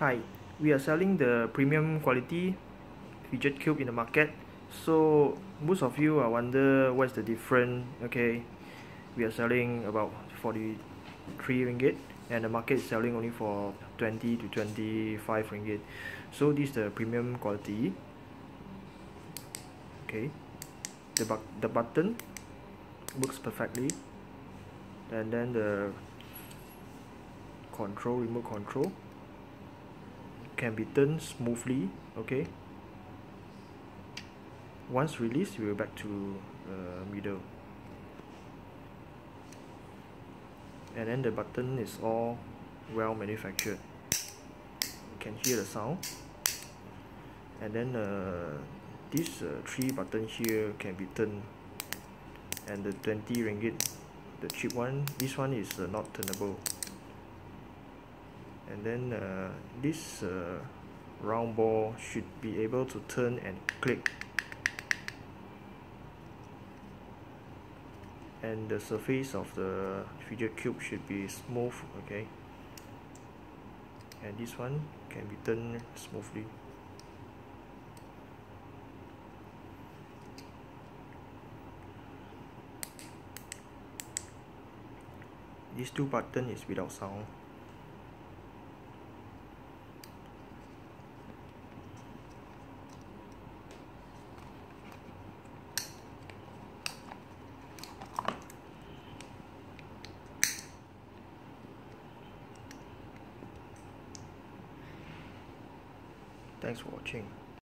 Hi, we are selling the premium quality Fidget cube in the market. So most of you are wonder what's the difference. Okay, we are selling about 43 ringgit and the market is selling only for 20 to 25 ringgit. So this is the premium quality. Okay, the button works perfectly, and then the remote control can be turned smoothly. Okay, once released, we will back to middle, and then the button is all well manufactured. You can hear the sound, and then this 3 buttons here can be turned, and the 20 ringgit, the cheap one, this one is not turnable. And then this round ball should be able to turn and click, and the surface of the Fidget cube should be smooth. Okay, and this one can be turned smoothly. These 2 buttons is without sound. Thanks for watching.